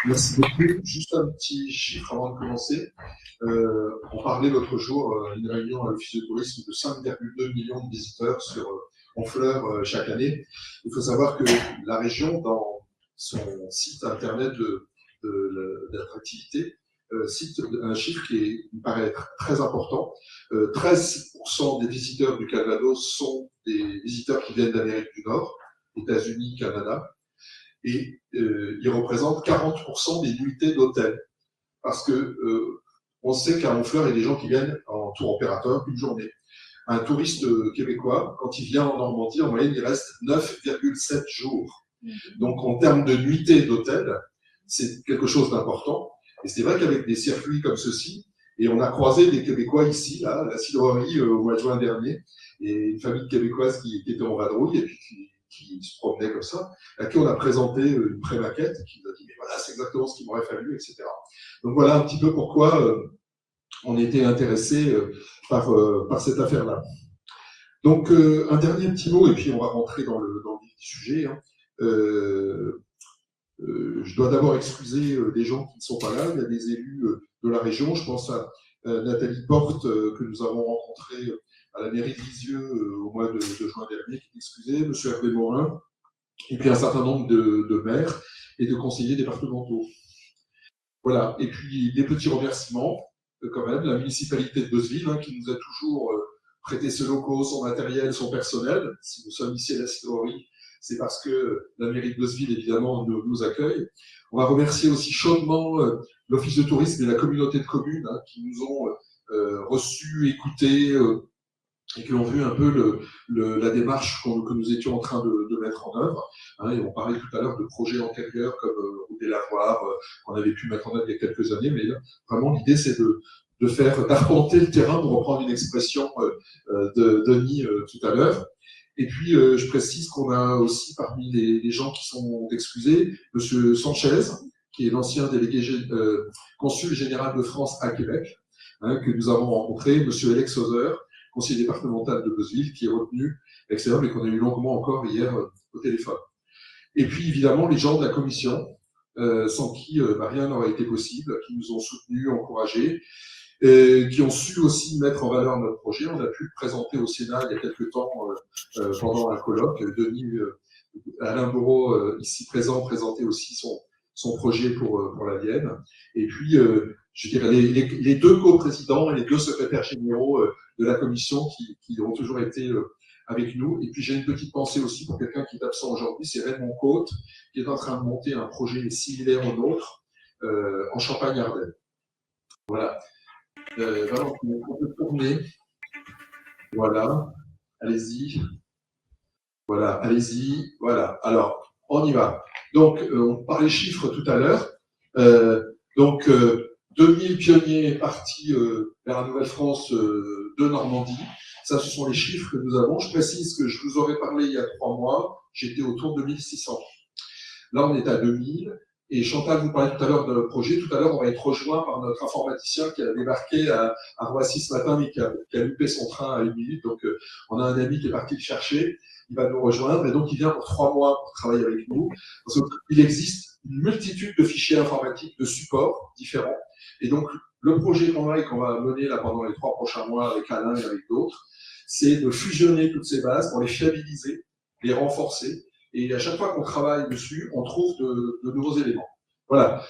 Merci beaucoup. Juste un petit chiffre avant de commencer. On parlait l'autre jour, une réunion à l'Office de tourisme de 5,2 millions de visiteurs sur Honfleur chaque année. Il faut savoir que la région, dans son site internet d'attractivité, cite un chiffre qui me paraît être très important. 13% des visiteurs du Calvados sont des visiteurs qui viennent d'Amérique du Nord, États-Unis, Canada. Et ils représentent 40% des nuitées d'hôtel. Parce que on sait qu'à Honfleur, il y a des gens qui viennent en tour opérateur une journée. Un touriste québécois, quand il vient en Normandie, en moyenne, il reste 9,7 jours. Donc, en termes de nuitées d'hôtel, c'est quelque chose d'important. Et c'est vrai qu'avec des circuits comme ceci, et on a croisé des Québécois ici, là, à la cidrerie au mois de juin dernier, et une famille québécoise qui était en vadrouille, et puis qui se promenait comme ça, à qui on a présenté une pré-maquette, qui nous a dit, mais voilà, c'est exactement ce qu'il m'aurait fallu, etc. Donc voilà un petit peu pourquoi on était intéressé par cette affaire-là. Donc un dernier petit mot, et puis on va rentrer dans le vif du sujet. Hein. Je dois d'abord excuser des gens qui ne sont pas là. Il y a des élus de la région. Je pense à Nathalie Porte, que nous avons rencontrée à la mairie de Lisieux au mois de juin dernier, qui est excusée, M. Hervé Morin, et puis un certain nombre de maires et de conseillers départementaux. Voilà. Et puis des petits remerciements, quand même, la municipalité de Beuzeville, hein, qui nous a toujours prêté ses locaux, son matériel, son personnel. Si nous sommes ici à la cidrerie, c'est parce que la mairie de Beuzeville, évidemment, nous accueille. On va remercier aussi chaudement l'Office de tourisme et la communauté de communes hein, qui nous ont reçus, écoutés et qui ont vu un peu la démarche que nous étions en train de mettre en œuvre. Hein, et on parlait tout à l'heure de projets antérieurs comme des lavoirs qu'on avait pu mettre en œuvre il y a quelques années, mais là, vraiment l'idée c'est d'arpenter le terrain, pour reprendre une expression de Denis tout à l'heure. Et puis, je précise qu'on a aussi parmi les gens qui sont excusés, M. Sanchez, qui est l'ancien délégué consul général de France à Québec, hein, que nous avons rencontré, M. Alex Hauser, conseiller départemental de Beuzeville, qui est retenu, excellent, mais qu'on a eu longuement encore hier au téléphone. Et puis, évidemment, les gens de la commission, sans qui rien n'aurait été possible, qui nous ont soutenus, encouragés, qui ont su aussi mettre en valeur notre projet. On a pu le présenter au Sénat il y a quelques temps pendant un colloque. Denis, Alain Bourreau, ici présent, présentait aussi son projet pour la Vienne. Et puis, je dirais, les deux co-présidents et les deux secrétaires généraux de la commission qui ont toujours été avec nous. Et puis, j'ai une petite pensée aussi pour quelqu'un qui est absent aujourd'hui, c'est Raymond Côte, qui est en train de monter un projet similaire au nôtre en Champagne-Ardenne. Voilà. Vraiment, on peut tourner. Voilà. Allez-y. Voilà, allez-y. Voilà. Alors, on y va. Donc, on parlait chiffres tout à l'heure. 2000 pionniers partis vers la Nouvelle-France de Normandie. Ça, ce sont les chiffres que nous avons. Je précise que je vous aurais parlé il y a 3 mois. J'étais autour de 1600. Là, on est à 2000. Et Chantal vous parlait tout à l'heure de notre projet. Tout à l'heure, on va être rejoint par notre informaticien qui a débarqué à Roissy ce matin, mais qui a loupé son train à 1 minute. Donc, on a un ami qui est parti le chercher. Il va nous rejoindre. Et donc, il vient pour 3 mois pour travailler avec nous. Parce qu'il existe une multitude de fichiers informatiques de support différents. Et donc, le projet qu'on a et qu'on va mener là pendant les 3 prochains mois avec Alain et avec d'autres, c'est de fusionner toutes ces bases pour les fiabiliser, les renforcer. Et à chaque fois qu'on travaille dessus, on trouve de nouveaux éléments. Voilà.